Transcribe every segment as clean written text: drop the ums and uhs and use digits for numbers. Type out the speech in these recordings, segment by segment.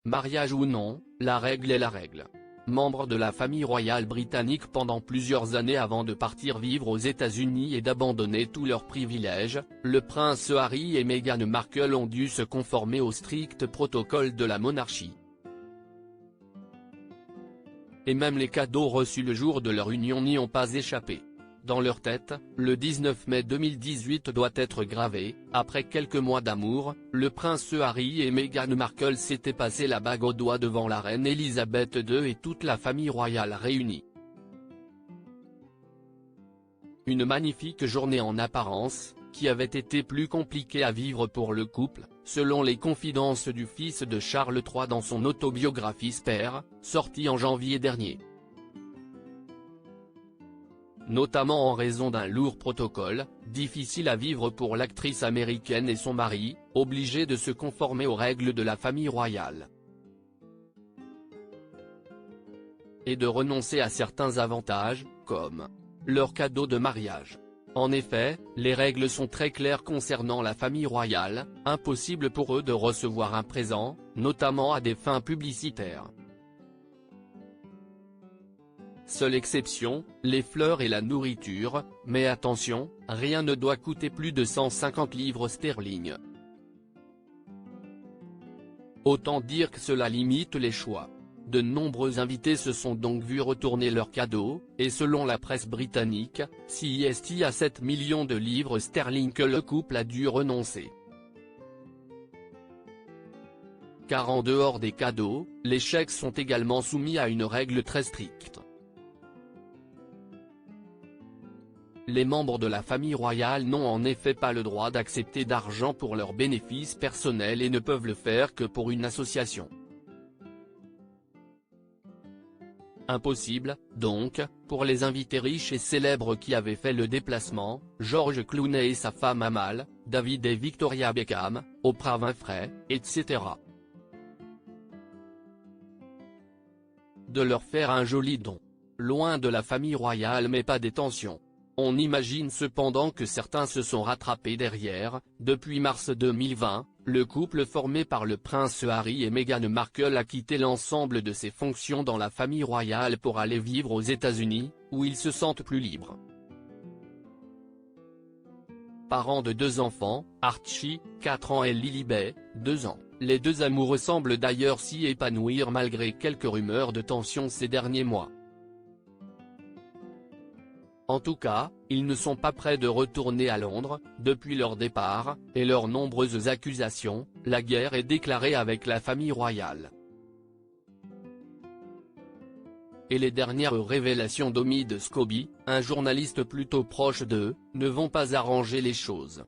Mariage ou non, la règle est la règle. Membre de la famille royale britannique pendant plusieurs années avant de partir vivre aux États-Unis et d'abandonner tous leurs privilèges, le prince Harry et Meghan Markle ont dû se conformer au strict protocole de la monarchie. Et même les cadeaux reçus le jour de leur union n'y ont pas échappé. Dans leur tête, le 19 mai 2018 doit être gravé. Après quelques mois d'amour, le prince Harry et Meghan Markle s'étaient passé la bague au doigt devant la reine Elisabeth II et toute la famille royale réunie. Une magnifique journée en apparence, qui avait été plus compliquée à vivre pour le couple, selon les confidences du fils de Charles III dans son autobiographie Spare, sortie en janvier dernier. Notamment en raison d'un lourd protocole, difficile à vivre pour l'actrice américaine et son mari, obligés de se conformer aux règles de la famille royale. Et de renoncer à certains avantages, comme leur cadeau de mariage. En effet, les règles sont très claires concernant la famille royale, impossible pour eux de recevoir un présent, notamment à des fins publicitaires. Seule exception, les fleurs et la nourriture, mais attention, rien ne doit coûter plus de 150 livres sterling. Autant dire que cela limite les choix. De nombreux invités se sont donc vus retourner leurs cadeaux, et selon la presse britannique, c'est à 7 millions de livres sterling que le couple a dû renoncer. Car en dehors des cadeaux, les chèques sont également soumis à une règle très stricte. Les membres de la famille royale n'ont en effet pas le droit d'accepter d'argent pour leurs bénéfices personnels et ne peuvent le faire que pour une association. Impossible, donc, pour les invités riches et célèbres qui avaient fait le déplacement, George Clooney et sa femme Amal, David et Victoria Beckham, Oprah Winfrey, etc. de leur faire un joli don. Loin de la famille royale mais pas des tensions. On imagine cependant que certains se sont rattrapés derrière. Depuis mars 2020, le couple formé par le prince Harry et Meghan Markle a quitté l'ensemble de ses fonctions dans la famille royale pour aller vivre aux États-Unis, où ils se sentent plus libres. Parents de 2 enfants, Archie, 4 ans et Lilibet, 2 ans, les deux amoureux semblent d'ailleurs s'y épanouir malgré quelques rumeurs de tension ces derniers mois. En tout cas, ils ne sont pas prêts de retourner à Londres. Depuis leur départ, et leurs nombreuses accusations, la guerre est déclarée avec la famille royale. Et les dernières révélations d'Omid Scobie, un journaliste plutôt proche d'eux, ne vont pas arranger les choses.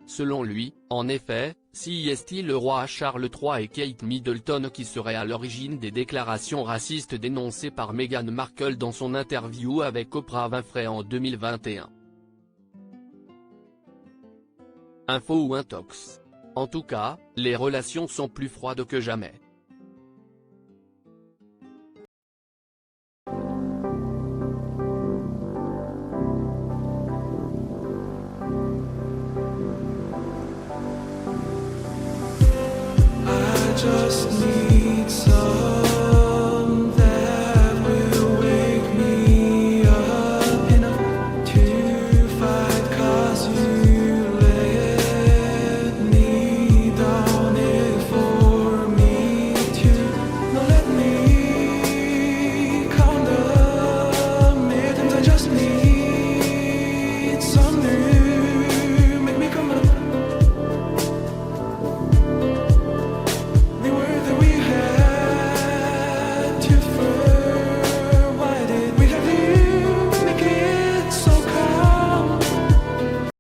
Selon lui, en effet, c'est le roi Charles III et Kate Middleton qui seraient à l'origine des déclarations racistes dénoncées par Meghan Markle dans son interview avec Oprah Winfrey en 2021. Info ou intox. En tout cas, les relations sont plus froides que jamais.